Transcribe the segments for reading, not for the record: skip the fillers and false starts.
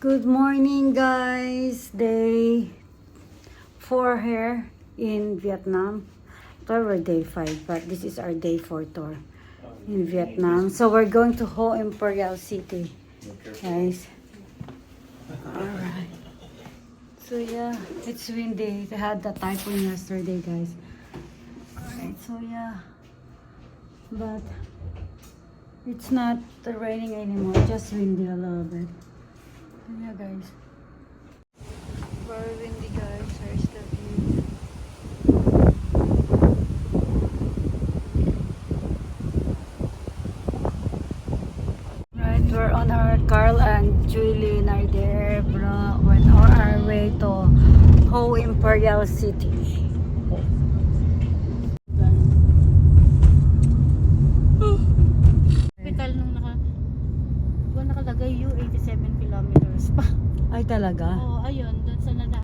Good morning, guys. Day 4 here in Vietnam. Today we're day 5, but this is our day 4 tour in Vietnam. So we're going to Ho Imperial City, guys. Alright. So yeah, it's windy. They had the typhoon yesterday, guys. Alright, so yeah. But it's not raining anymore, just windy a little bit. Yeah, guys. Very windy, guys. Here's the view. Right, we're on our Carl and Julie are there. We're on our way to Ho Imperial City. Hospital nung nakalagay you 87 kilometers pa. Ay, talaga? Oo, ayun, doon sa nada.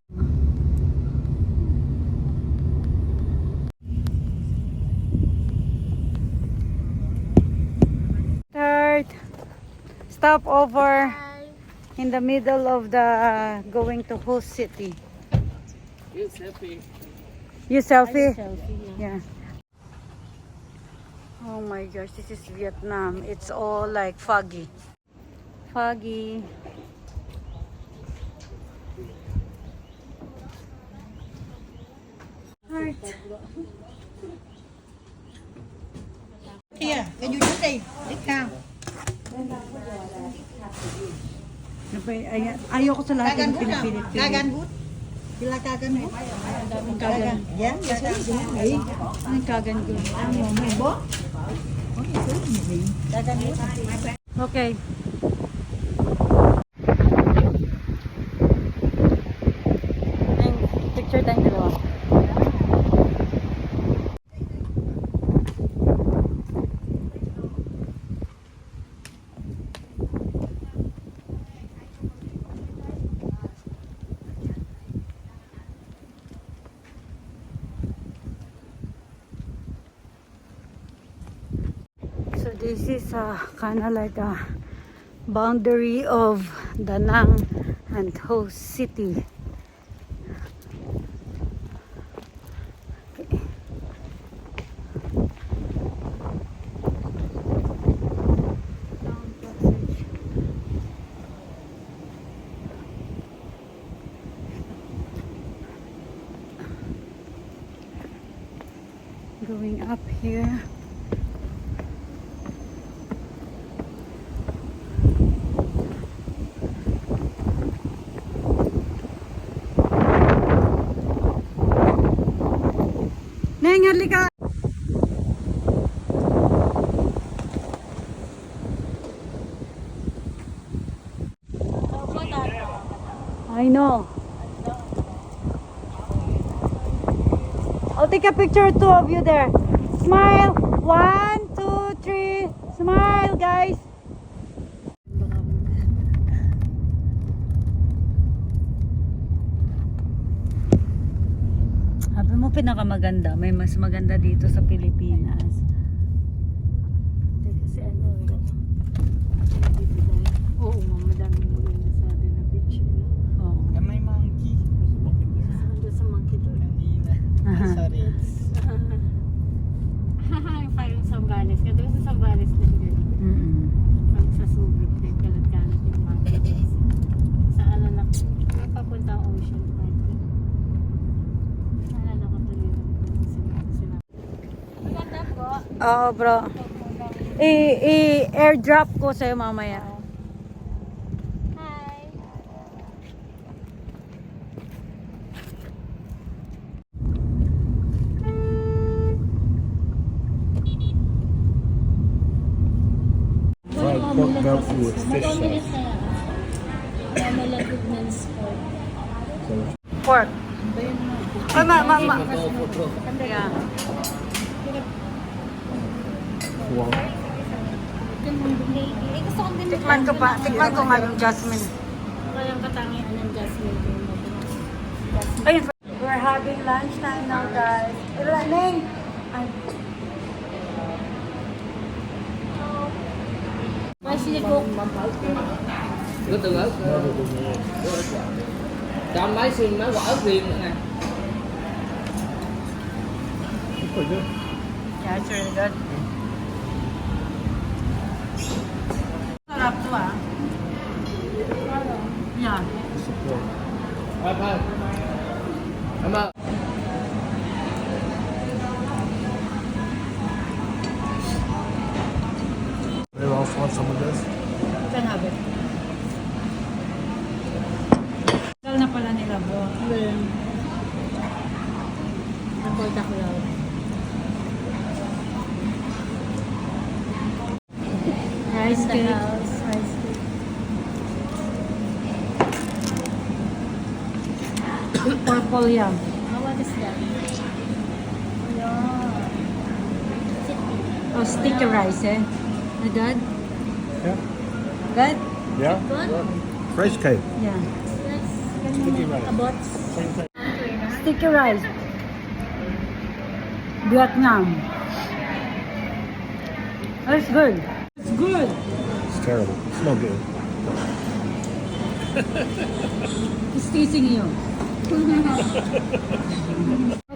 Third stop over Hi. in the middle of the going to Ho City. You selfie. You selfie? Selfie, yeah. Yeah. Oh my gosh, this is Vietnam. It's all like foggy. Foggy. Right. Here, can you just say, sit down. Ayoko sa lahat Kagan yung good now. pinipilit. Kagan good. Sila kagan good. Kagan. Yan, kagan. Ay, Anong kagan ko? may bo? Kagan good. Okay. Picture tayong dalawa. So this is kind of like a boundary of Da Nang and Ho City. Okay. Going up here. Neng, halika! I know. I'll take a picture of two of you there. Smile. 1, 2, 3. Smile, guys. Sabi mo pinakamaganda. May mas maganda dito sa Pilipinas. Kasi ano oo, madaming maganda sa atin na beach. Oh. May monkey. Doon sa monkey doon. Kanina. Sa Ritz. Parang Sambales. Kasi sa Sambales din din. Pag sa Subic din, kalat-kalat yung monkey. Sa Alanak, may papuntang Ocean Park. Naalala ko tuloy sila. Maganda po. Oo, bro. I-airdrop ko sa'yo mamaya. Hi. Fried pork belly with fish sauce. Pork. Ay, Yeah. Wow. Gusto kong din Tikman ko pa. Tikman ko nga yung jasmine. Kayang katangian ng Jasmine. Ayun. We're having lunch time now, guys. Neng! Ay. Kasi ko, Có tương ớt. Cho mấy xiên mấy quả ớt riêng nữa nè. Pretty good. Yeah, it's really good. Sarap to ah. Yeah. Support. Thôi thôi. Cảm ơn. They also want some of this. You can have it. Dal na pala nila bro. Nakulta ko lang. Rice The cake. house, rice cake. Purple yam. Oh, what is that? Yeah. Oh, sticky rice eh. Good? Yeah. Good? Yeah. Good? Fresh cake. Yeah. That's Sticky rice. abot. Same thing. Sticky rice. Vietnam. That's good. It's good. It's terrible. It's no good. It's teasing you.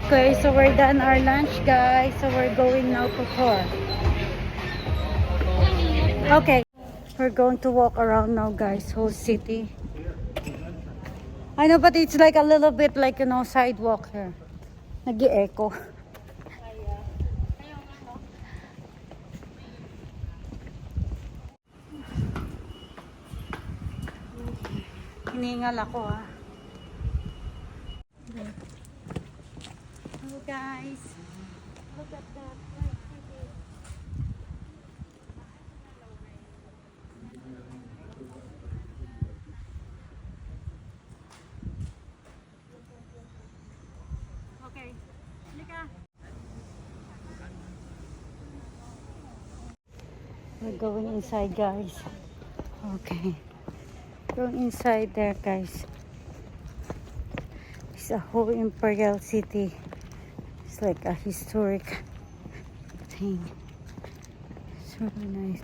Okay, so we're done our lunch, guys. So we're going now to tour. Okay, we're going to walk around now, guys. Whole city. I know, but it's like a little bit like, you know, sidewalk here. Nag-i-echo. Hiningal ako ha. Hello guys. Look at that. Okay. Lika. We're going inside, guys. Okay. Going inside there, guys. It's a whole imperial city. It's like a historic thing. It's really nice.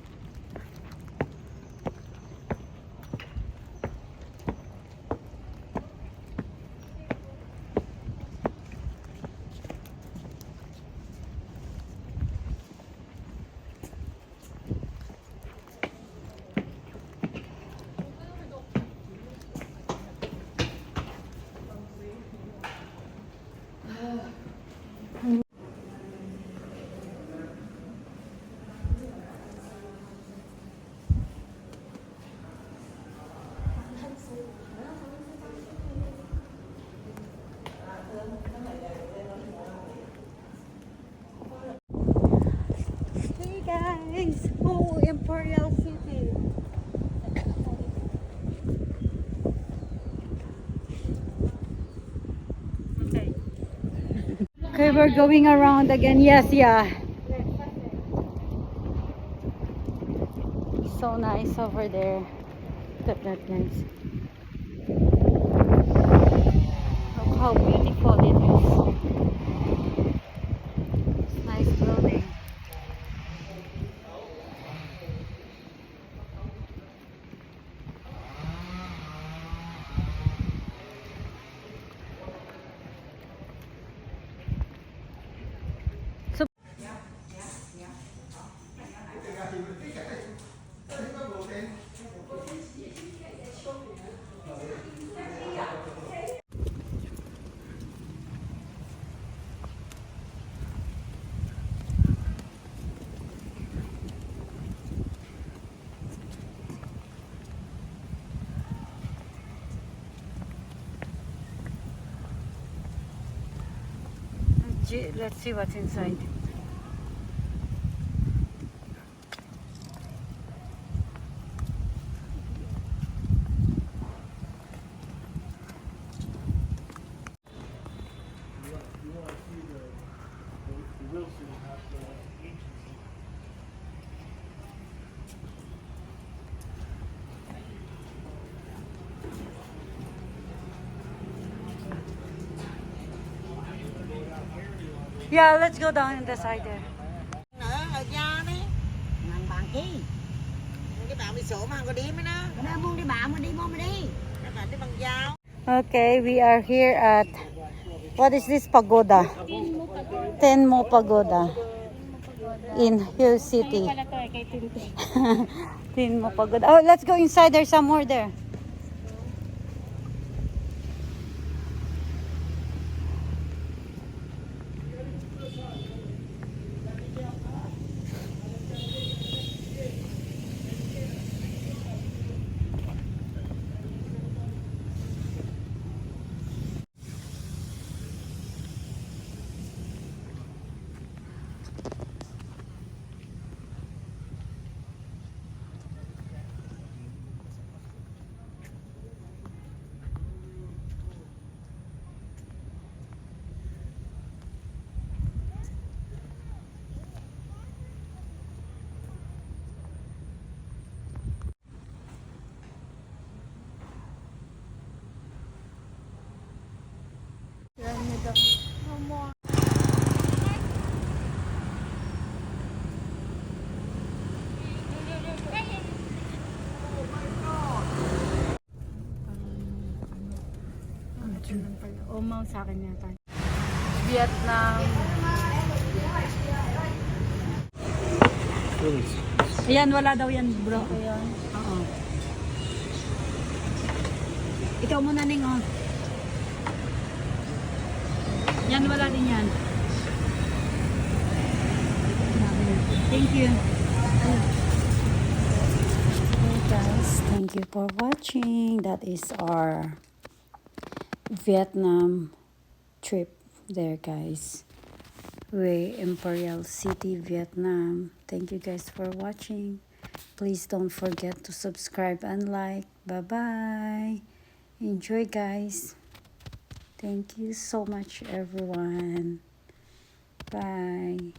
Hey guys, oh Imperial City. Okay. Okay, we're going around again. Yes, yeah. So nice over there. Look at that, guys. Look how beautiful it is. It's nice building. So let's see what's inside. Yeah, let's go down in the side there. Nữa, ở da đi. Nằm bàn chi. Cái bạn bị sổ mà có đi mới nó. Okay, we are here at, what is this pagoda? Tenmo Pagoda in Hill City. Pala to kay Tintin. Tenmo Pagoda. Oh, let's go inside. There's some more there. Umaw sa akin yata. Vietnam. Ayan, wala daw yan, bro. Ayun. Oo. Ikaw muna, Ning, oh. Yan, wala din yan. Thank you. Hey guys, thank you for watching. That is our Vietnam trip there, guys. Way Imperial City, Vietnam. Thank you guys for watching. Please don't forget to subscribe and like. Bye bye. Enjoy, guys. Thank you so much, everyone. Bye.